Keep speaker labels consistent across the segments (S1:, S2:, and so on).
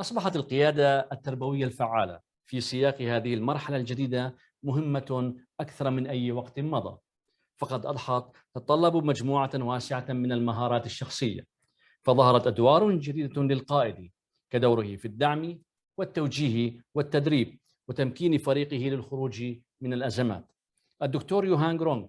S1: أصبحت القيادة التربوية الفعالة في سياق هذه المرحلة الجديدة مهمة أكثر من أي وقت مضى، فقد أضحت تتطلب مجموعة واسعة من المهارات الشخصية، فظهرت أدوار جديدة للقائد كدوره في الدعم والتوجيه والتدريب وتمكين فريقه للخروج من الأزمات. الدكتور يوهانغ رونغ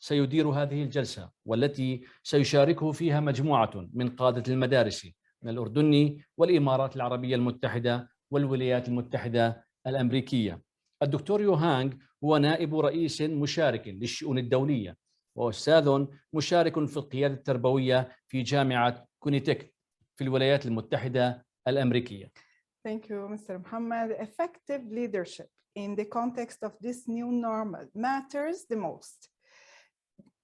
S1: سيدير هذه الجلسة، والتي سيشاركه فيها مجموعة من قادة المدارس من الأردن والإمارات العربية المتحدة والولايات المتحدة الأمريكية. الدكتور يوهانغ هو نائب رئيس مشارك للشؤون الدولية، وأستاذ مشارك في القيادة التربوية في جامعة كونيتيكت في الولايات المتحدة الأمريكية.
S2: Thank you, Mr. Muhammad. Effective leadership in the context of this new normal matters the most,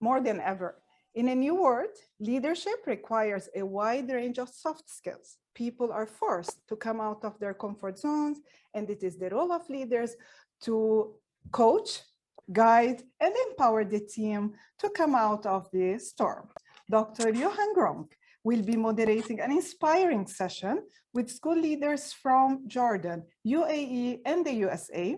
S2: more than ever. In a new world, leadership requires a wide range of soft skills. People are forced to come out of their comfort zones, and it is the role of leaders to coach, guide, and empower the team to come out of the storm. Dr. Yuhang Rong will be moderating an inspiring session with school leaders from Jordan, UAE, and the USA.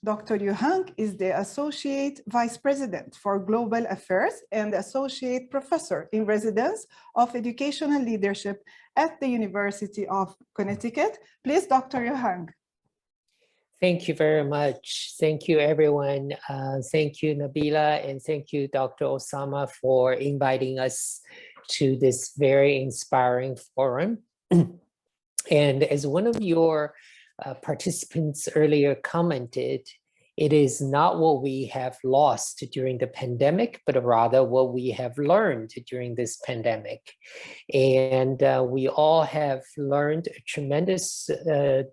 S2: Dr. Yuhang is the Associate Vice President for Global Affairs and Associate Professor in Residence of Educational Leadership at the University of Connecticut. Please, Dr. Yuhang.
S3: Thank you very much. Thank you, everyone. Thank you, Nabila, and thank you, Dr. Osama, for inviting us to this very inspiring forum. And as one of your participants earlier commented, it is not what we have lost during the pandemic, but rather what we have learned during this pandemic. And we all have learned a tremendous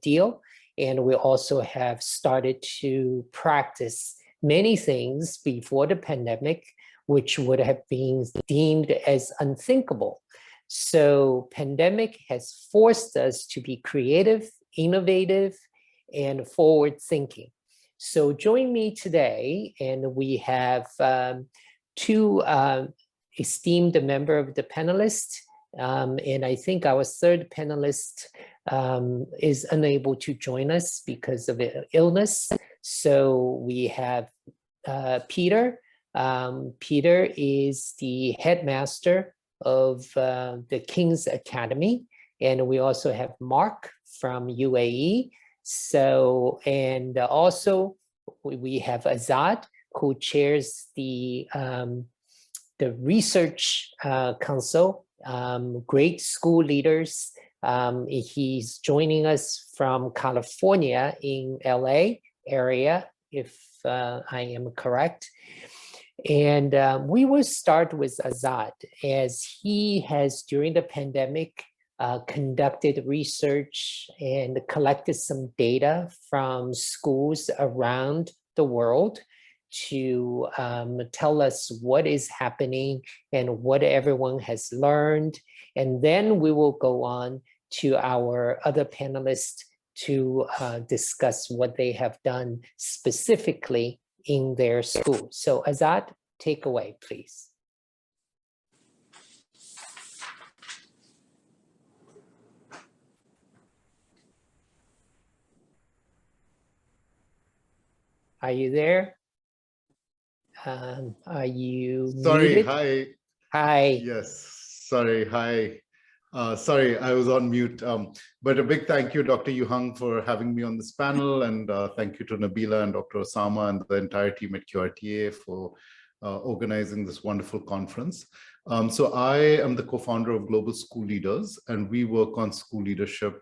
S3: deal. And we also have started to practice many things before the pandemic, which would have been deemed as unthinkable. So pandemic has forced us to be creative, innovative, and forward-thinking. So join me today, and we have two esteemed members of the panelists, and I think our third panelist is unable to join us because of illness. So we have Peter. Peter is the headmaster of the King's Academy, and we also have Mark from UAE. So, and also we have Azad, who chairs the Research Council, great school leaders. He's joining us from California in LA area, if I am correct. And we will start with Azad, as he has, during the pandemic, conducted research and collected some data from schools around the world to tell us what is happening and what everyone has learned. And then we will go on to our other panelists to discuss what they have done specifically in their school. So Azad, take away, please. Are you there? Are you
S4: Sorry,
S3: muted?
S4: hi.
S3: Hi.
S4: Yes, sorry, hi. Sorry, I was on mute. But a big thank you, Dr. Yuhang, for having me on this panel. And thank you to Nabila and Dr. Osama and the entire team at QRTA for organizing this wonderful conference. So I am the co-founder of Global School Leaders, and we work on school leadership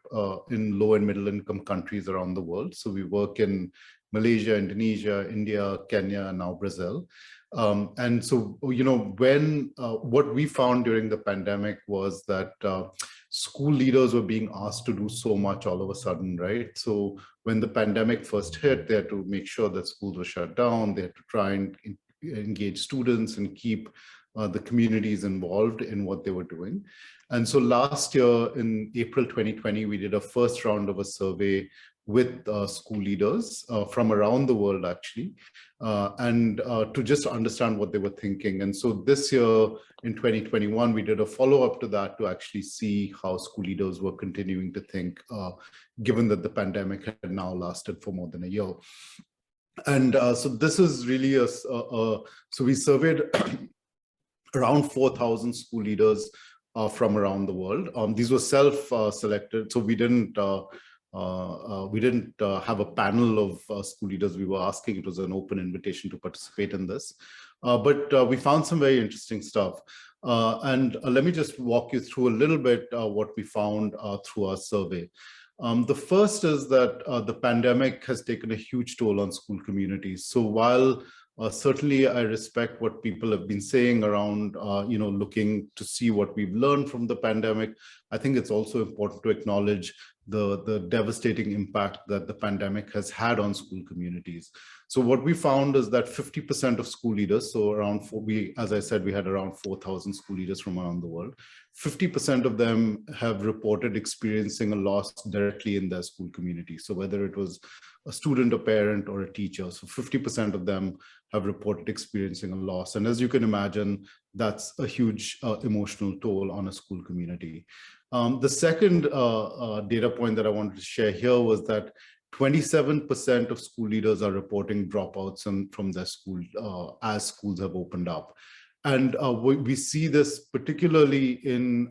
S4: in low and middle income countries around the world. So we work in Malaysia, Indonesia, India, Kenya, and now Brazil. And so, you know, when what we found during the pandemic was that school leaders were being asked to do so much all of a sudden, right? So when the pandemic first hit, they had to make sure that schools were shut down. They had to try and engage students and keep the communities involved in what they were doing. And so last year in April 2020, we did a first round of a survey with school leaders from around the world, actually, and to just understand what they were thinking. And so this year in 2021, we did a follow-up to that to actually see how school leaders were continuing to think, given that the pandemic had now lasted for more than a year. And so this is really so we surveyed around 4,000 school leaders from around the world. These were self-selected, so we didn't have a panel of school leaders we were asking. It was an open invitation to participate in this. But we found some very interesting stuff. And let me just walk you through a little bit what we found through our survey. The first is that the pandemic has taken a huge toll on school communities. So while certainly I respect what people have been saying around, looking to see what we've learned from the pandemic, I think it's also important to acknowledge the devastating impact that the pandemic has had on school communities. So what we found is that 50% of school leaders, so as I said, we had around 4,000 school leaders from around the world, 50% of them have reported experiencing a loss directly in their school community. So whether it was a student, a parent, or a teacher, so 50% of them have reported experiencing a loss. And as you can imagine, that's a huge emotional toll on a school community. The second data point that I wanted to share here was that 27% of school leaders are reporting dropouts from their school as schools have opened up. And we see this particularly in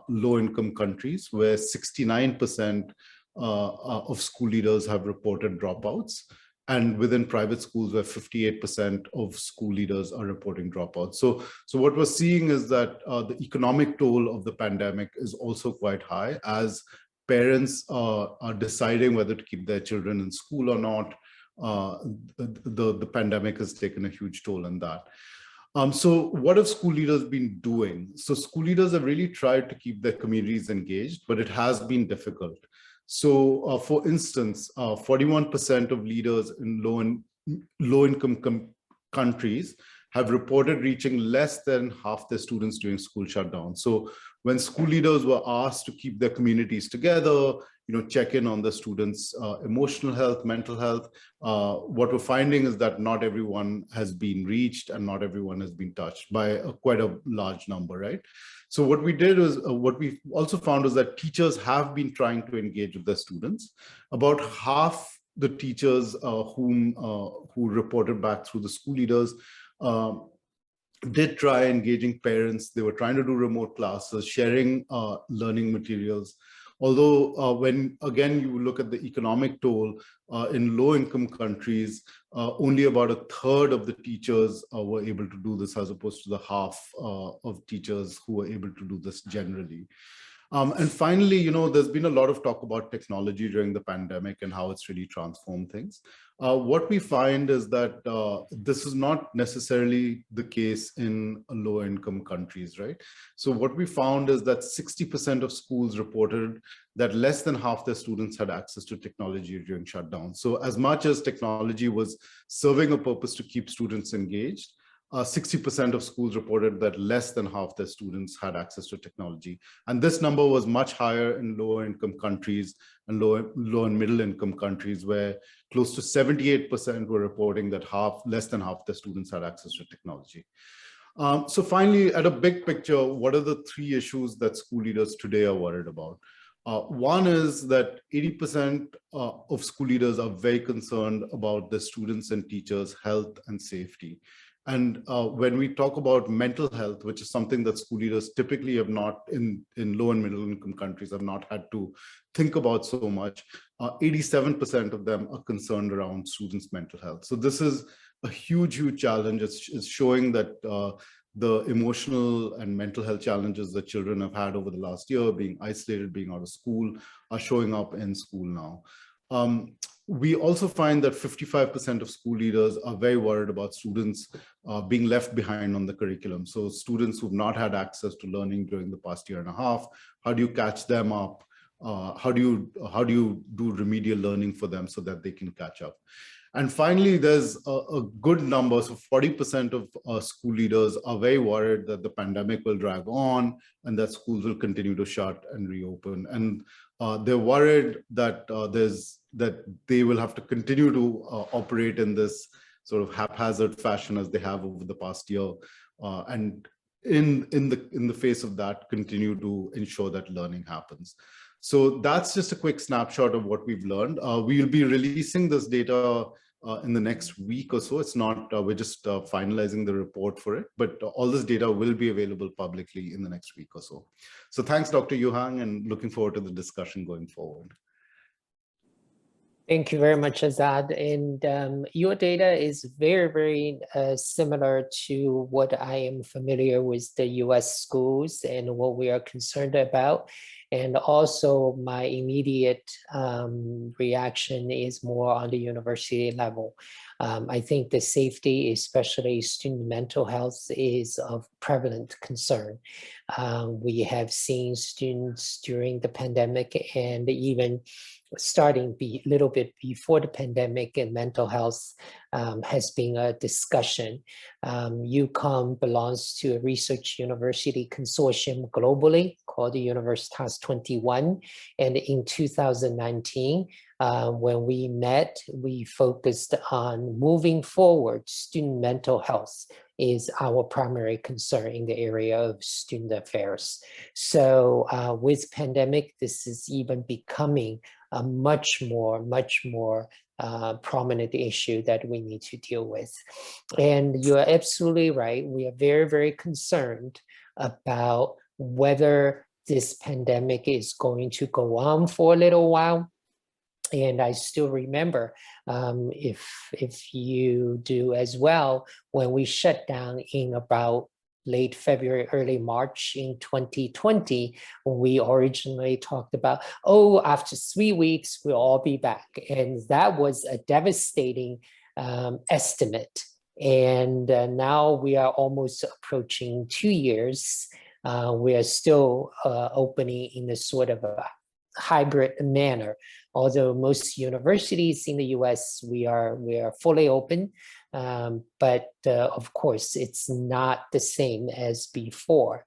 S4: low-income countries, where 69% of school leaders have reported dropouts, and within private schools where 58% of school leaders are reporting dropouts. So what we're seeing is that the economic toll of the pandemic is also quite high, as parents are deciding whether to keep their children in school or not. The pandemic has taken a huge toll on that. So what have school leaders been doing? So school leaders have really tried to keep their communities engaged, but it has been difficult. So for instance, 41% of leaders in low-income countries have reported reaching less than half their students during school shutdown. So when school leaders were asked to keep their communities together, check in on the students' emotional health, mental health, what we're finding is that not everyone has been reached and not everyone has been touched by quite a large number, right? So what we did is, what we also found is that teachers have been trying to engage with their students. About half the teachers who reported back through the school leaders did try engaging parents. They were trying to do remote classes, sharing learning materials. Although when, again, you look at the economic toll in low-income countries, only about a third of the teachers were able to do this, as opposed to the half of teachers who were able to do this generally. And finally, there's been a lot of talk about technology during the pandemic and how it's really transformed things. What we find is that this is not necessarily the case in low-income countries, right? So what we found is that 60% of schools reported that less than half their students had access to technology during shutdown. So as much as technology was serving a purpose to keep students engaged, 60% of schools reported that less than half their students had access to technology. And this number was much higher in lower income countries and low and middle income countries, where close to 78% were reporting that less than half their students had access to technology. So finally, at a big picture, what are the three issues that school leaders today are worried about? One is that 80% of school leaders are very concerned about the students' and teachers' health and safety. And when we talk about mental health, which is something that school leaders typically have not, in low and middle income countries, have not had to think about so much, 87% of them are concerned around students' mental health. So this is a huge, huge challenge. It's showing that the emotional and mental health challenges that children have had over the last year, being isolated, being out of school, are showing up in school now. We also find that 55% of school leaders are very worried about students being left behind on the curriculum. So students who've not had access to learning during the past year and a half, how do you catch them up? How do you do remedial learning for them so that they can catch up? And finally, there's a good number, so 40% of school leaders are very worried that the pandemic will drag on and that schools will continue to shut and reopen. And they're worried that there's that they will have to continue to operate in this sort of haphazard fashion as they have over the past year, and in the face of that, continue to ensure that learning happens. So that's just a quick snapshot of what we've learned. We will be releasing this data in the next week or so. It's not, we're just finalizing the report for it, but all this data will be available publicly in the next week or so. So thanks, Dr. Yuhang, and looking forward to the discussion going forward.
S3: Thank you very much, Azad. And your data is very, very similar to what I am familiar with the US schools and what we are concerned about. And also my immediate reaction is more on the university level. I think the safety, especially student mental health, is of prevalent concern. We have seen students during the pandemic and even starting a little bit before the pandemic, and mental health has been a discussion. UConn belongs to a research university consortium globally called the Universitas 21. And in 2019, when we met, we focused on moving forward. Student mental health is our primary concern in the area of student affairs. So with pandemic, this is even becoming a much more prominent issue that we need to deal with. And you're absolutely right. We are very, very concerned about whether this pandemic is going to go on for a little while. And I still remember, if you do as well, when we shut down in about late February, early March in 2020, we originally talked about, oh, after 3 weeks, we'll all be back. And that was a devastating estimate. And now we are almost approaching 2 years. We are still opening in a sort of a hybrid manner. Although most universities in the US, we are fully open, but of course, it's not the same as before.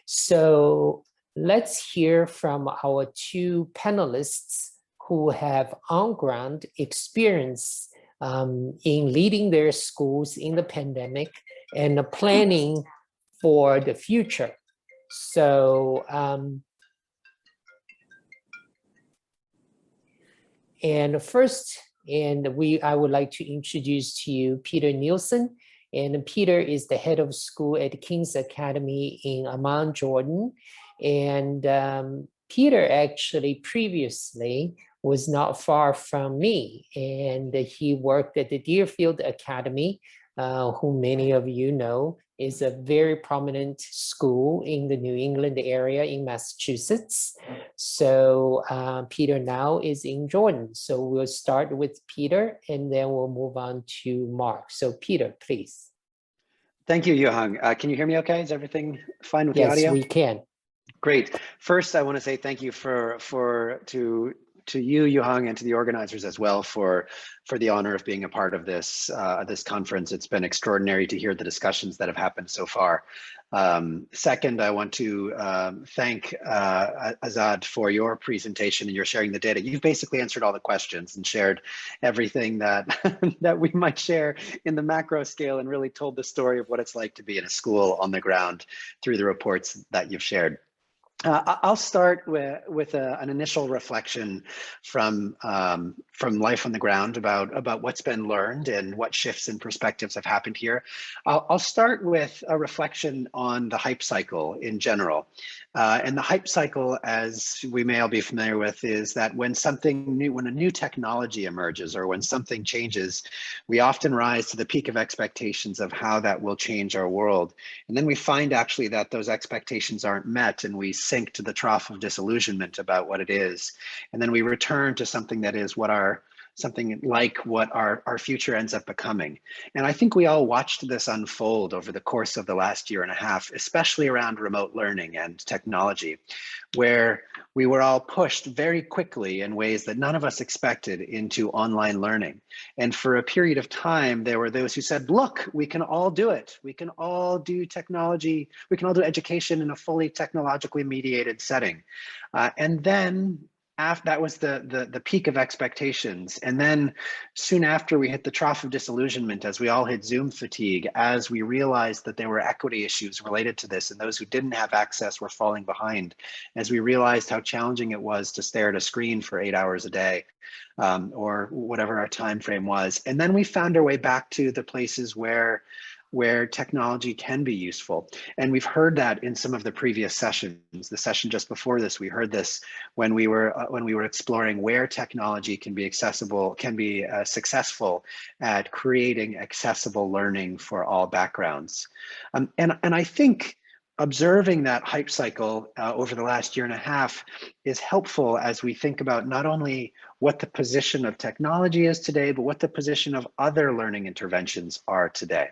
S3: So let's hear from our two panelists who have on-ground experience in leading their schools in the pandemic and planning for the future. So, and first, I would like to introduce to you Peter Nilsson. And Peter is the head of school at King's Academy in Amman, Jordan. And Peter actually previously was not far from me. And he worked at the Deerfield Academy, who many of you know is a very prominent school in the New England area in Massachusetts. So Peter now is in Jordan. So we'll start with Peter and then we'll move on to Mark. So Peter, please.
S5: Thank you, Yuhang. Can you hear me okay? Is everything fine with the audio?
S3: Yes, we can.
S5: Great. First, I want to say thank you to you, Yuhang, and to the organizers as well for the honor of being a part of this this conference. It's been extraordinary to hear the discussions that have happened so far. Second, I want to thank Azad for your presentation and your sharing the data. You've basically answered all the questions and shared everything that that we might share in the macro scale, and really told the story of what it's like to be in a school on the ground through the reports that you've shared. I'll start with an initial reflection from life on the ground about what's been learned and what shifts in perspectives have happened here. I'll start with a reflection on the hype cycle in general. And the hype cycle, as we may all be familiar with, is that when a new technology emerges or when something changes, we often rise to the peak of expectations of how that will change our world. And then we find actually that those expectations aren't met, and we sink to the trough of disillusionment about what it is. And then we return to something that is something like what our future ends up becoming. And I think we all watched this unfold over the course of the last year and a half, especially around remote learning and technology, where we were all pushed very quickly in ways that none of us expected into online learning. And for a period of time, there were those who said, look, we can all do it. We can all do technology. We can all do education in a fully technologically mediated setting. And then that was the peak of expectations. And then soon after, we hit the trough of disillusionment as we all hit Zoom fatigue, as we realized that there were equity issues related to this, and those who didn't have access were falling behind, as we realized how challenging it was to stare at a screen for 8 hours a day, or whatever our time frame was. And then we found our way back to the places where technology can be useful. And we've heard that in some of the previous sessions. The session just before this, we heard this when we were exploring where technology can be accessible, can be successful at creating accessible learning for all backgrounds. And I think observing that hype cycle over the last year and a half is helpful as we think about not only what the position of technology is today, but what the position of other learning interventions are today.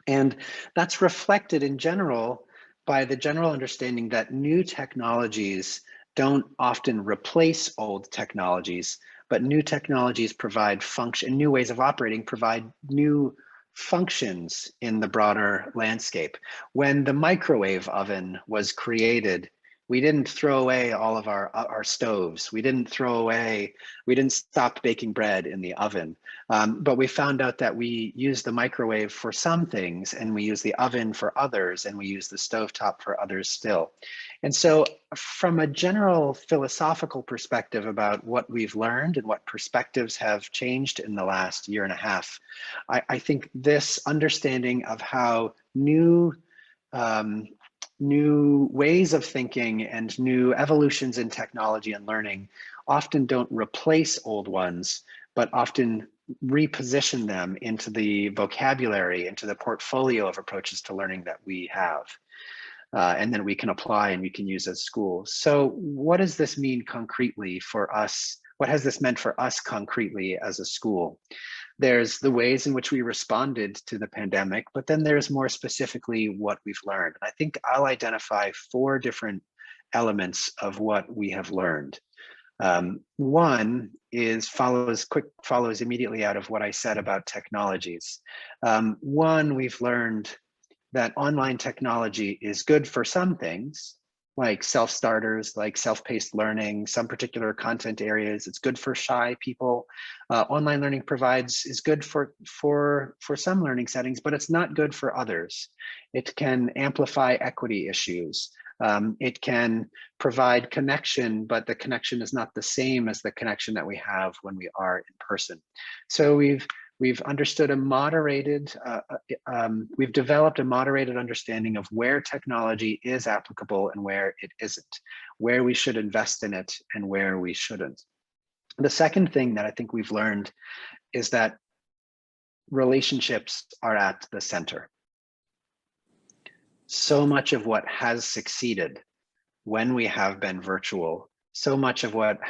S5: And that's reflected in general by the general understanding that new technologies don't often replace old technologies, but new technologies provide function, new ways of operating provide new functions in the broader landscape. When the microwave oven was created, we didn't throw away all of our stoves. We didn't stop baking bread in the oven. But we found out that we use the microwave for some things, and we use the oven for others, and we use the stovetop for others still. And so from a general philosophical perspective about what we've learned and what perspectives have changed in the last year and a half, I think this understanding of how new ways of thinking and new evolutions in technology and learning often don't replace old ones, but often reposition them into the vocabulary, into the portfolio of approaches to learning that we have, and then we can apply and we can use as schools. So what does this mean concretely for us? What has this meant for us concretely as a school? There's the ways in which we responded to the pandemic, but then there's more specifically what we've learned. I think I'll identify 4 different elements of what we have learned. One is follows immediately out of what I said about technologies. One, we've learned that online technology is good for some things, like self-starters, like self-paced learning, some particular content areas. It's good for shy people. Online learning is good for some learning settings, but it's not good for others. It can amplify equity issues. It can provide connection, but the connection is not the same as the connection that we have when we are in person. So we've understood we've developed a moderated understanding of where technology is applicable and where it isn't, where we should invest in it and where we shouldn't. The second thing that I think we've learned is that relationships are at the center. So much of what has succeeded when we have been virtual, so much of what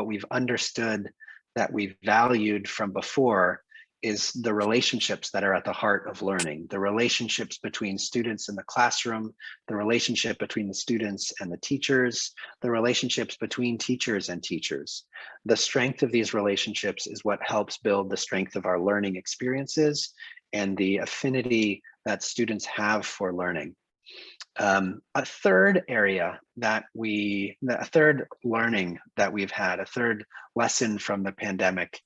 S5: we've understood that we've valued from before is the relationships that are at the heart of learning, the relationships between students in the classroom, the relationship between the students and the teachers, the relationships between teachers and teachers. The strength of these relationships is what helps build the strength of our learning experiences and the affinity that students have for learning. A third learning that we've had, a third lesson from the pandemic,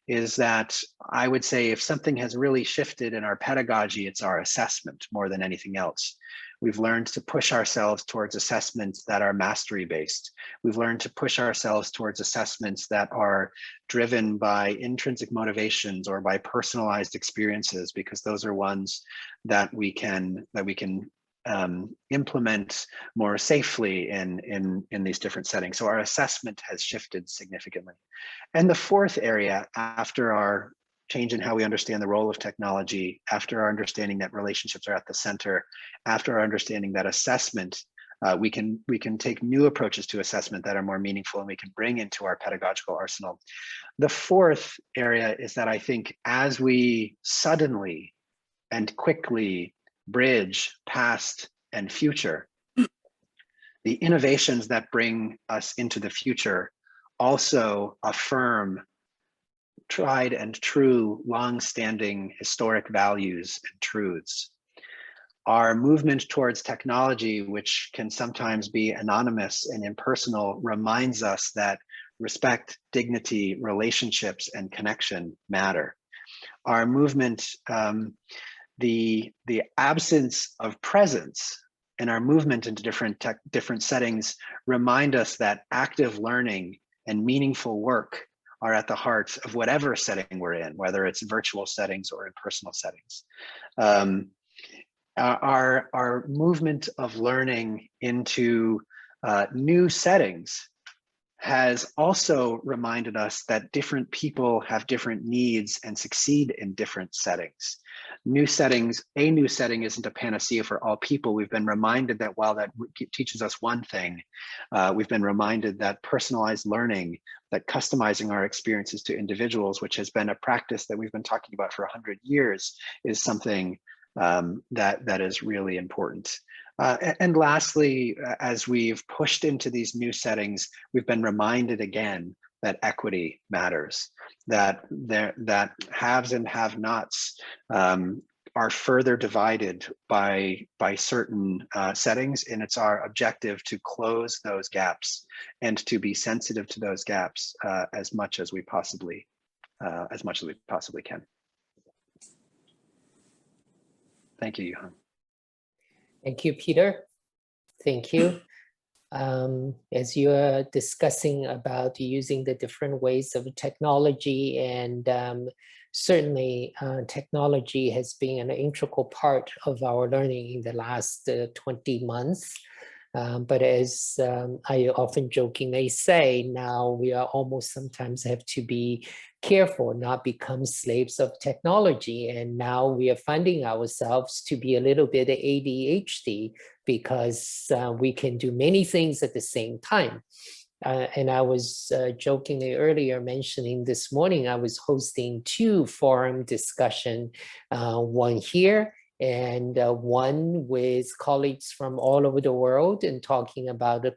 S5: is that I would say if something has really shifted in our pedagogy, it's our assessment more than anything else. We've learned to push ourselves towards assessments that are mastery-based. We've learned to push ourselves towards assessments that are driven by intrinsic motivations or by personalized experiences, because those are ones that we can implement more safely in these different settings. So our assessment has shifted significantly. And the fourth area, after our change in how we understand the role of technology, after our understanding that relationships are at the center, after our understanding that assessment, we can take new approaches to assessment that are more meaningful and we can bring into our pedagogical arsenal. The fourth area is that I think as we suddenly and quickly bridge past and future, the innovations that bring us into the future also affirm tried and true, long-standing historic values and truths. Our movement towards technology, which can sometimes be anonymous and impersonal, reminds us that respect, dignity, relationships, and connection matter. Our movement, the absence of presence and our movement into different settings remind us that active learning and meaningful work are at the heart of whatever setting we're in, whether it's virtual settings or in personal settings. Our movement of learning into new settings has also reminded us that different people have different needs and succeed in different settings. New settings, a new setting isn't a panacea for all people. We've been reminded that while that teaches us one thing, we've been reminded that personalized learning, that customizing our experiences to individuals, which has been a practice that we've been talking about for 100 years, is something that is really important. And lastly, as we've pushed into these new settings, we've been reminded again that equity matters, that haves and have-nots are further divided by certain settings, and it's our objective to close those gaps and to be sensitive to those gaps as much as we possibly can. Thank you, Yuhang.
S3: Thank you, Peter. Thank you. As you are discussing about using the different ways of technology, and certainly technology has been an integral part of our learning in the last 20 months. But as I often jokingly say, now we are almost sometimes have to be careful, not become slaves of technology. And now we are finding ourselves to be a little bit ADHD because we can do many things at the same time. And I was jokingly earlier mentioning this morning, I was hosting 2 forum discussion, one here and one with colleagues from all over the world, and talking about the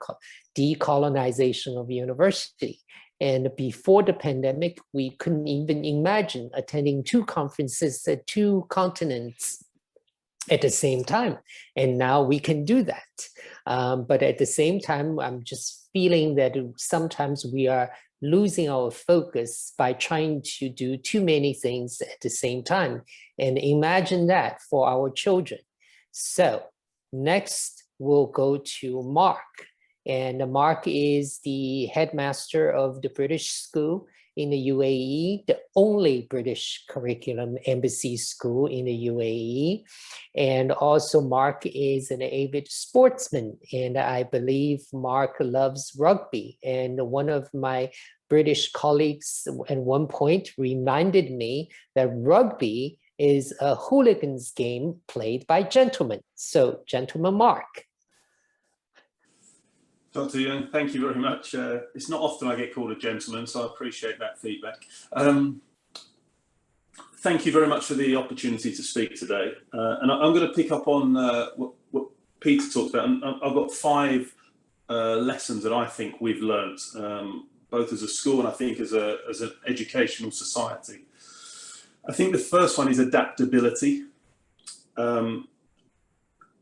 S3: decolonization of university. And before the pandemic, we couldn't even imagine attending 2 conferences at 2 continents at the same time. And now we can do that. But at the same time, I'm just feeling that sometimes we are losing our focus by trying to do too many things at the same time. And imagine that for our children. So next we'll go to Mark. And Mark is the headmaster of the British School in the UAE, the only British curriculum embassy school in the UAE. And also Mark is an avid sportsman, and I believe Mark loves rugby. And one of my British colleagues at one point reminded me that rugby is a hooligans game played by gentlemen. So gentleman Mark.
S6: Dr. Young, thank you very much. It's not often I get called a gentleman, so I appreciate that feedback. Thank you very much for the opportunity to speak today. And I'm going to pick up on what Peter talked about. And I've got 5 lessons that I think we've learned, both as a school and I think as an educational society. I think the first one is adaptability.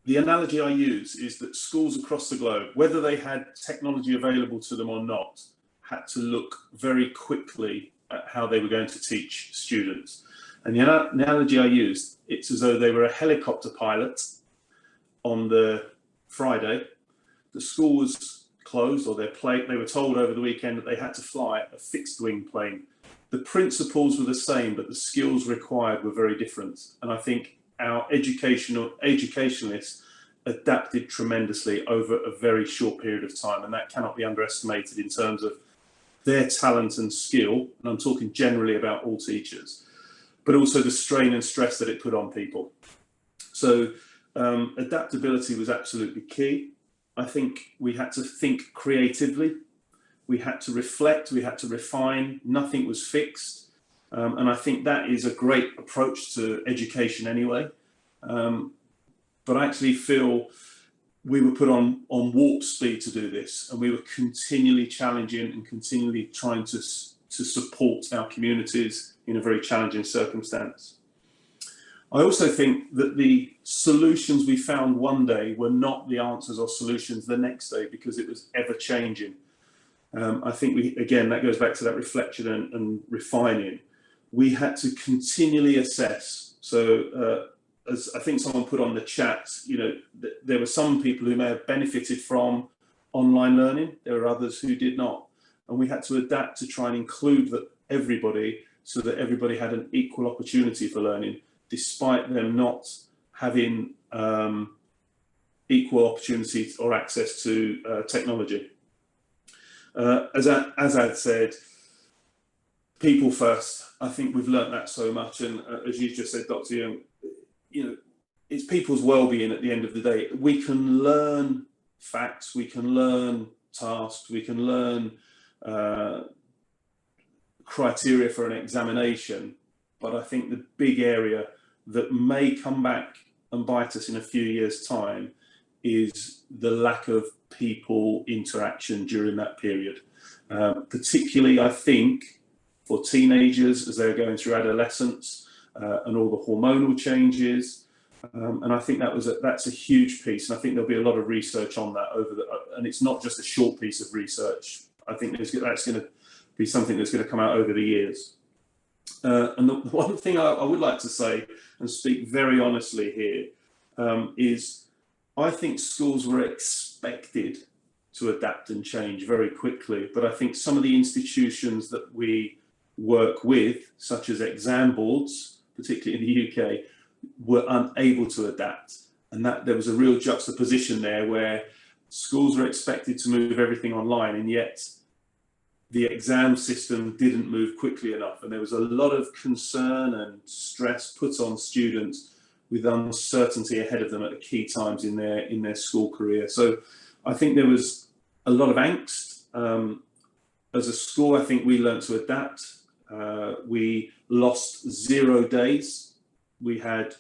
S6: The analogy I use is that schools across the globe, whether they had technology available to them or not, had to look very quickly at how they were going to teach students. And the analogy I used, it's as though they were a helicopter pilot on the Friday. The school was closed, or they were told over the weekend that they had to fly a fixed wing plane. The principles were the same, but the skills required were very different. And I think our educationalists adapted tremendously over a very short period of time, and that cannot be underestimated in terms of their talent and skill, and I'm talking generally about all teachers, but also the strain and stress that it put on people. So adaptability was absolutely key. I think we had to think creatively, we had to reflect, we had to refine, nothing was fixed. And I think that is a great approach to education anyway. But I actually feel we were put on warp speed to do this, and we were continually challenging and continually trying to support our communities in a very challenging circumstance. I also think that the solutions we found one day were not the answers or solutions the next day, because it was ever changing. I think again, that goes back to that reflection and refining. We had to continually assess. So as I think someone put on the chat, there were some people who may have benefited from online learning. There were others who did not. And we had to adapt to try and include everybody, so that everybody had an equal opportunity for learning, despite them not having equal opportunity or access to technology. As Azad said, people first. I think we've learnt that so much, and as you just said, Dr. Young, it's people's well-being at the end of the day. We can learn facts, we can learn tasks, we can learn criteria for an examination, but I think the big area that may come back and bite us in a few years' time is the lack of people interaction during that period. Particularly, I think, for teenagers as they're going through adolescence and all the hormonal changes. And I think that's a huge piece. And I think there'll be a lot of research on that and it's not just a short piece of research. I think that's going to be something that's going to come out over the years. And the one thing I would like to say and speak very honestly here is I think schools were expected to adapt and change very quickly, but I think some of the institutions that we work with, such as exam boards, particularly in the UK, were unable to adapt. And that there was a real juxtaposition there where schools were expected to move everything online, and yet the exam system didn't move quickly enough. And there was a lot of concern and stress put on students with uncertainty ahead of them at the key times in their school career. So I think there was a lot of angst. As a school, I think we learned to adapt. We lost 0 days. We had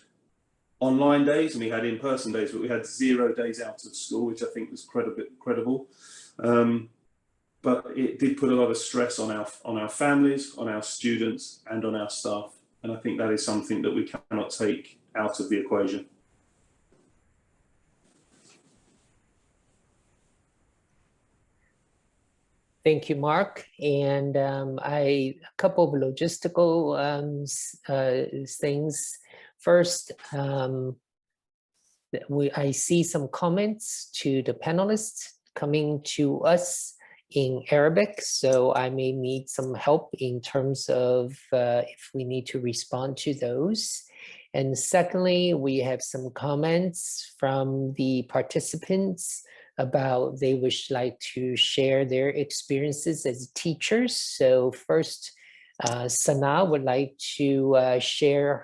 S6: online days and we had in-person days, but we had 0 days out of school, which I think was credible. But it did put a lot of stress on our families, on our students, and on our staff. And I think that is something that we cannot take out of the equation.
S3: Thank you, Mark. And a couple of logistical things. First, I see some comments to the panelists coming to us in Arabic, so I may need some help in terms of if we need to respond to those. And secondly, we have some comments from the participants about they would like to share their experiences as teachers. So first, Sana would like to share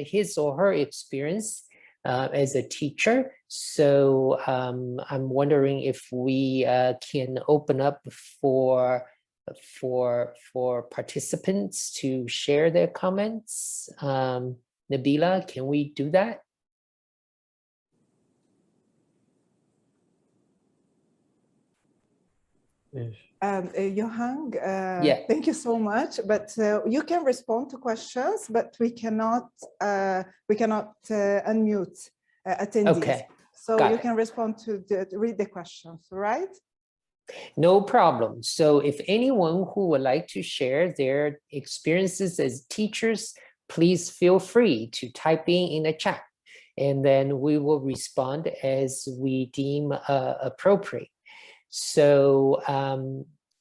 S3: his or her experience as a teacher. So I'm wondering if we can open up for participants to share their comments. Nabila, can we do that?
S2: Yuhang,
S3: Yeah.
S2: Thank you so much. But you can respond to questions, but we cannot unmute attendees.
S3: Okay.
S2: So
S3: Got
S2: you
S3: it.
S2: can respond to read the questions, right?
S3: No problem. So if anyone who would like to share their experiences as teachers, please feel free to type in the chat, and then we will respond as we deem appropriate. So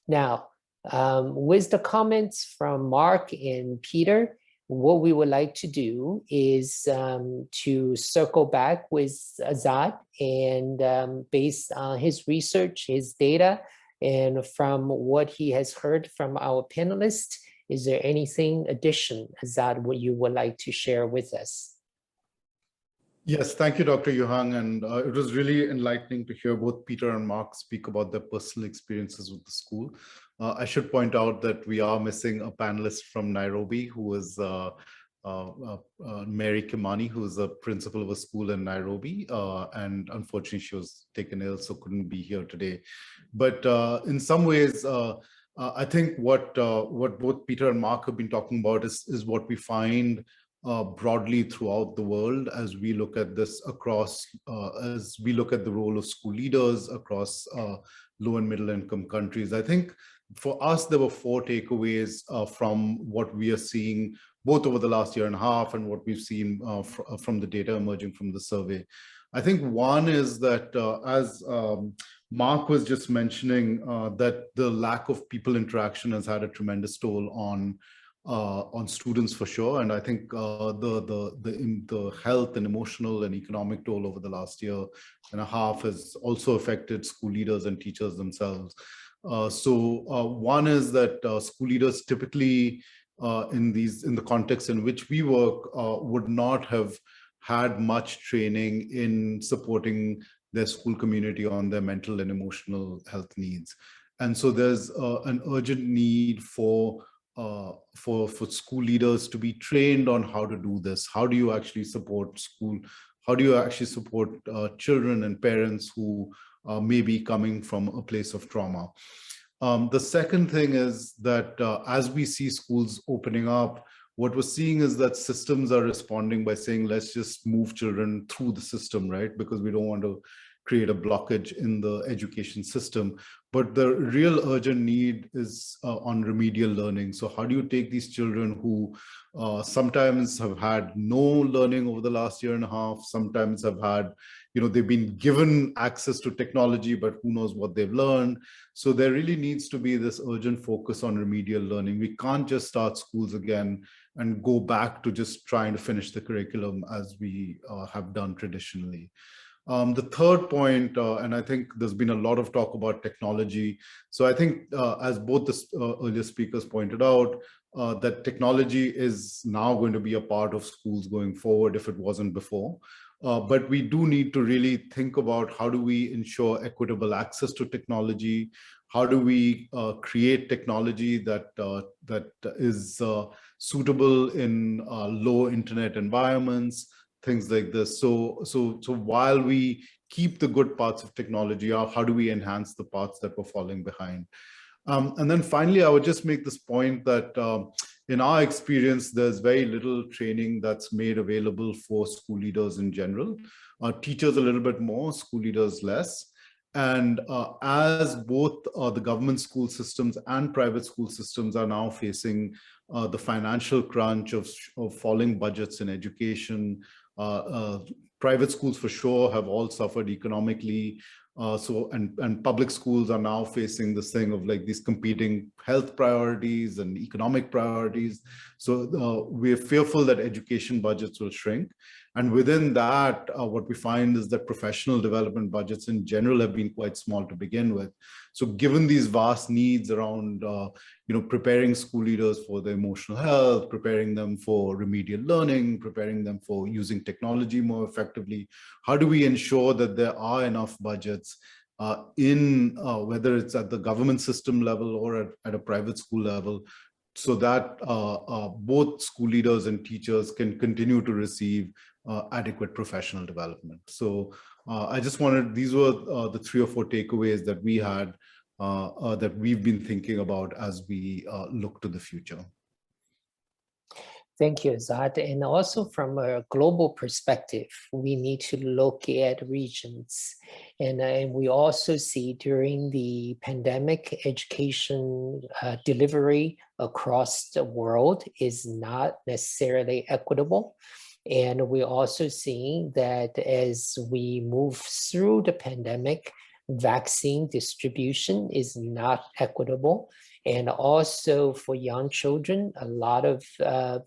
S3: now, with the comments from Mark and Peter, what we would like to do is to circle back with Azad, and based on his research, his data, and from what he has heard from our panelists, is there anything additional, Azad, what you would like to share with us?
S4: Yes, thank you, Dr. Yuhang. And it was really enlightening to hear both Peter and Mark speak about their personal experiences with the school. I should point out that we are missing a panelist from Nairobi, who is Mary Kimani, who is a principal of a school in Nairobi. And unfortunately, she was taken ill, so couldn't be here today. But in some ways, I think what both Peter and Mark have been talking about is what we find broadly throughout the world as we look at this across, as we look at the role of school leaders across low and middle income countries. I think for us, there were 4 takeaways from what we are seeing both over the last year and a half and what we've seen from the data emerging from the survey. I think one is that as Mark was just mentioning, that the lack of people interaction has had a tremendous toll on students for sure. And I think the health and emotional and economic toll over the last year and a half has also affected school leaders and teachers themselves. One is that school leaders typically in the context in which we work would not have had much training in supporting their school community on their mental and emotional health needs. And so there's an urgent need for school leaders to be trained on how to do this. How do you actually support school? How do you actually support children and parents who may be coming from a place of trauma? The second thing is that as we see schools opening up, what we're seeing is that systems are responding by saying, let's just move children through the system, right? Because we don't want to create a blockage in the education system. But the real urgent need is on remedial learning. So how do you take these children who sometimes have had no learning over the last year and a half, sometimes have had, they've been given access to technology, but who knows what they've learned. So there really needs to be this urgent focus on remedial learning. We can't just start schools again and go back to just trying to finish the curriculum as we have done traditionally. The third point, and I think there's been a lot of talk about technology. So I think as both the earlier speakers pointed out, that technology is now going to be a part of schools going forward if it wasn't before. But we do need to really think about how do we ensure equitable access to technology? How do we create technology that is suitable in low internet environments? Things like this. So while we keep the good parts of technology, how do we enhance the parts that were falling behind? And then finally, I would just make this point that in our experience, there's very little training that's made available for school leaders in general. Teachers a little bit more, school leaders less. And as both the government school systems and private school systems are now facing the financial crunch of falling budgets in education, private schools for sure have all suffered economically. And public schools are now facing this thing of like these competing health priorities and economic priorities. So we're fearful that education budgets will shrink. And within that, what we find is that professional development budgets in general have been quite small to begin with. So given these vast needs around preparing school leaders for their emotional health, preparing them for remedial learning, preparing them for using technology more effectively, how do we ensure that there are enough budgets in whether it's at the government system level or at a private school level, so that both school leaders and teachers can continue to receive adequate professional development. So I just wanted, these were the 3 or 4 takeaways that we had that we've been thinking about as we look to the future.
S3: Thank you, Azad. And also from a global perspective, we need to look at regions. And we also see during the pandemic, education delivery across the world is not necessarily equitable. And we're also seeing that as we move through the pandemic, vaccine distribution is not equitable. And also for young children, a lot of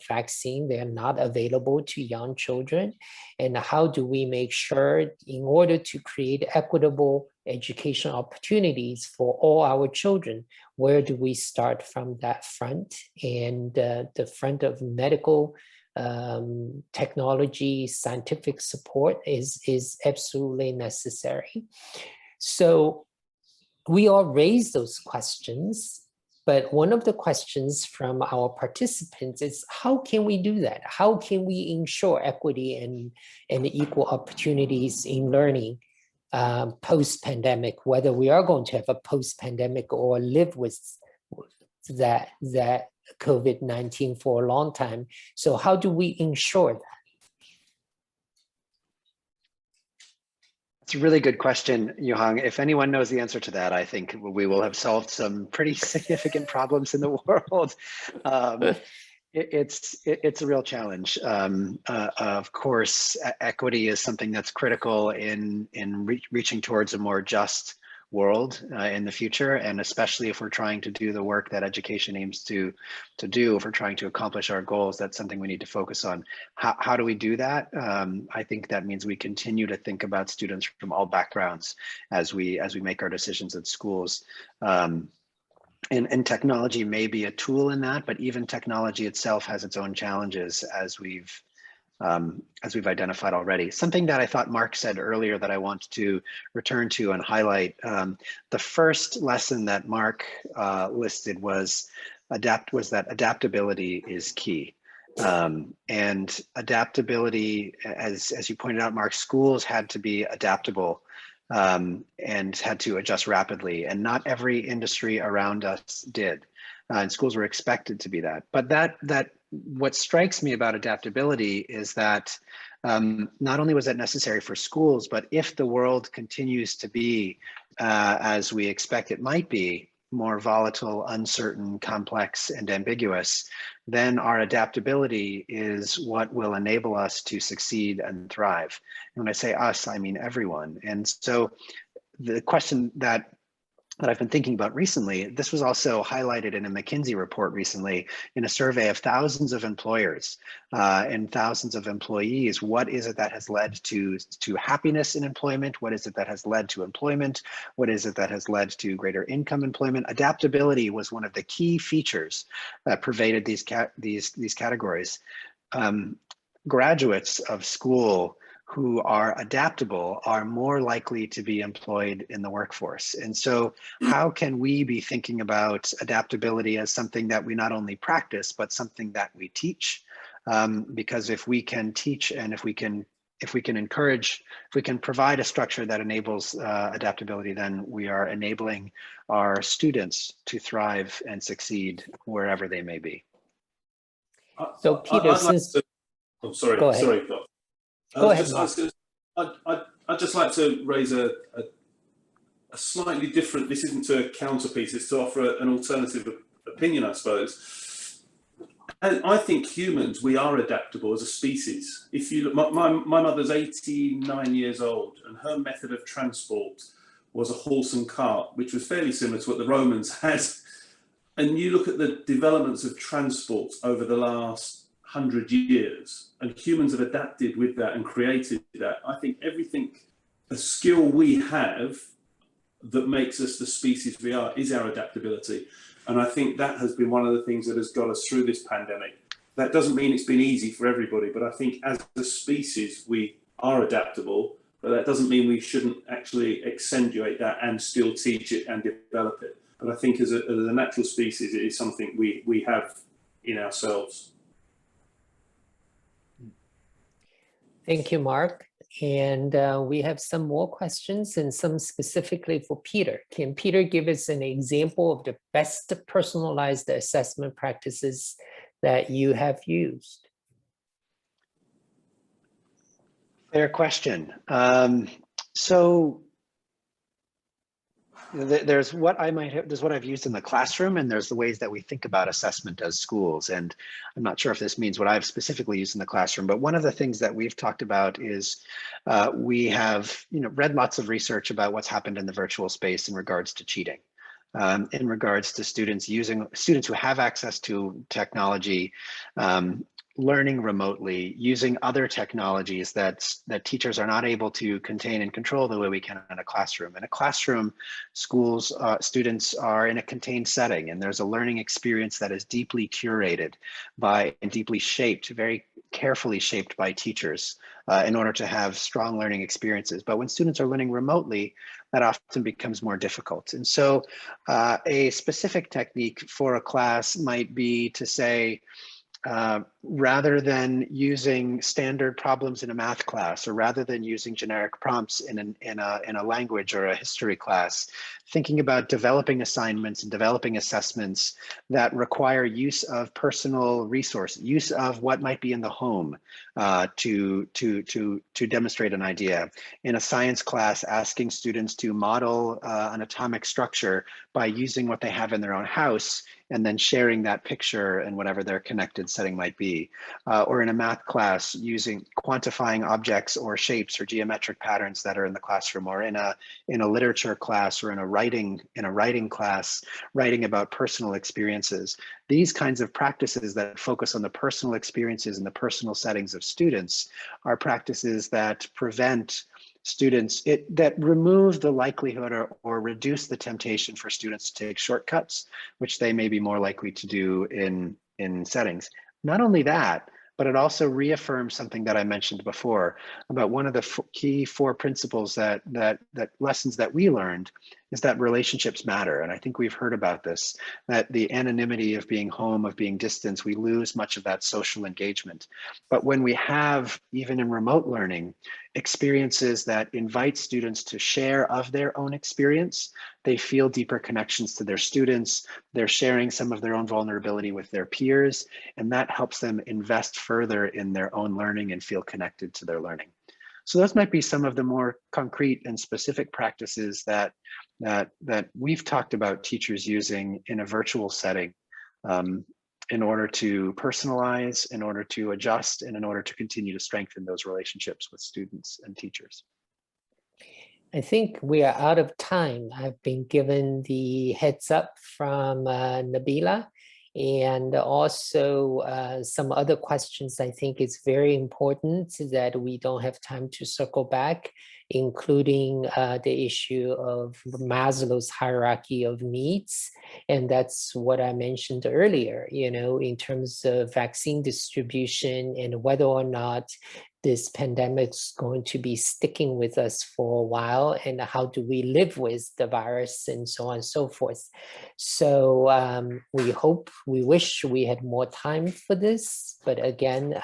S3: vaccine, they're not available to young children. And how do we make sure in order to create equitable education opportunities for all our children, where do we start from that front? And the front of medical technology, scientific support is absolutely necessary. So we all raise those questions, but one of the questions from our participants is, how can we do that? How can we ensure equity and equal opportunities in learning post-pandemic, whether we are going to have a post-pandemic or live with that COVID-19 for a long time. So how do we ensure that?
S5: It's a really good question, Yuhang. If anyone knows the answer to that, I think we will have solved some pretty significant problems in the world. It's a real challenge. Of course, equity is something that's critical in reaching towards a more just world in the future, and especially if we're trying to do the work that education aims to do, if we're trying to accomplish our goals, that's something we need to focus on. How do we do that? I think that means we continue to think about students from all backgrounds as we make our decisions at schools. And technology may be a tool in that, but even technology itself has its own challenges, as we've identified already. Something that I thought Mark said earlier that I want to return to and highlight. The first lesson that Mark listed was that adaptability is key. And adaptability, as you pointed out, Mark, schools had to be adaptable and had to adjust rapidly, and not every industry around us did. And schools were expected to be that. But what strikes me about adaptability is that not only was that necessary for schools, but if the world continues to be, as we expect it might be, more volatile, uncertain, complex, and ambiguous, then our adaptability is what will enable us to succeed and thrive. And when I say us, I mean everyone. And so the question that I've been thinking about recently, this was also highlighted in a McKinsey report recently in a survey of thousands of employers and thousands of employees. What is it that has led to happiness in employment? What is it that has led to employment? What is it that has led to greater income employment? Adaptability was one of the key features that pervaded these categories. Graduates of school who are adaptable are more likely to be employed in the workforce. And so how can we be thinking about adaptability as something that we not only practice, but something that we teach? Because if we can teach, and if we can encourage, if we can provide a structure that enables adaptability, then we are enabling our students to thrive and succeed wherever they may be.
S3: So Peter,
S6: oh, sorry,
S3: go ahead.
S6: Sorry,
S3: Go ahead,
S6: I'd just like to raise a slightly different, this isn't to counterpiece, it's to offer an alternative opinion, I suppose. And I think humans, we are adaptable as a species. If you look, my mother's 89 years old, and her method of transport was a horse and cart, which was fairly similar to what the Romans had. And you look at the developments of transport over the last 100 years, and humans have adapted with that and created that. I think a skill we have that makes us the species we are is our adaptability. And I think that has been one of the things that has got us through this pandemic. That doesn't mean it's been easy for everybody, but I think as a species, we are adaptable, but that doesn't mean we shouldn't actually accentuate that and still teach it and develop it. But I think as a natural species, it is something we have in ourselves.
S3: Thank you, Mark. And we have some more questions, and some specifically for Peter. Can Peter give us an example of the best personalized assessment practices that you have used?
S5: Fair question. So there's what I've used in the classroom, and there's the ways that we think about assessment as schools. And I'm not sure if this means what I've specifically used in the classroom, but one of the things that we've talked about is we have read lots of research about what's happened in the virtual space in regards to cheating, in regards to students who have access to technology, learning remotely, using other technologies that teachers are not able to contain and control the way we can in a classroom. In a classroom, students are in a contained setting, and there's a learning experience that is deeply curated and deeply shaped, very carefully shaped by teachers in order to have strong learning experiences. But when students are learning remotely, that often becomes more difficult. And so a specific technique for a class might be to say, rather than using standard problems in a math class, or rather than using generic prompts in a language or a history class, thinking about developing assignments and developing assessments that require use of personal resources, use of what might be in the home to demonstrate an idea. In a science class, asking students to model an atomic structure by using what they have in their own house, and then sharing that picture in whatever their connected setting might be. Or in a math class, using quantifying objects or shapes or geometric patterns that are in the classroom, or in a literature class, or in a writing class, writing about personal experiences. These kinds of practices that focus on the personal experiences and the personal settings of students are practices that prevent students, that remove the likelihood or reduce the temptation for students to take shortcuts, which they may be more likely to do in settings. Not only that, but it also reaffirms something that I mentioned before about one of the key 4 principles that lessons that we learned is that relationships matter. And I think we've heard about this, that the anonymity of being home, of being distance, we lose much of that social engagement. But when we have, even in remote learning, experiences that invite students to share of their own experience, they feel deeper connections to their students, they're sharing some of their own vulnerability with their peers, and that helps them invest further in their own learning and feel connected to their learning. So those might be some of the more concrete and specific practices that we've talked about teachers using in a virtual setting in order to personalize, in order to adjust, and in order to continue to strengthen those relationships with students and teachers.
S3: I think we are out of time. I've been given the heads up from Nabila, and also some other questions I think is very important that we don't have time to circle back, including the issue of Maslow's hierarchy of needs. And that's what I mentioned earlier, you know, in terms of vaccine distribution and whether or not this pandemic is going to be sticking with us for a while, and how do we live with the virus, and so on and so forth. So we wish we had more time for this, but again,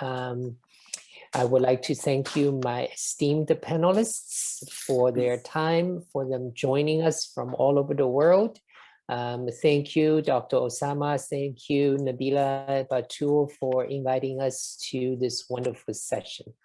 S3: I would like to thank you, my esteemed panelists, for their time, for them joining us from all over the world. Thank you, Dr. Osama. Thank you, Nabila Batul, for inviting us to this wonderful session.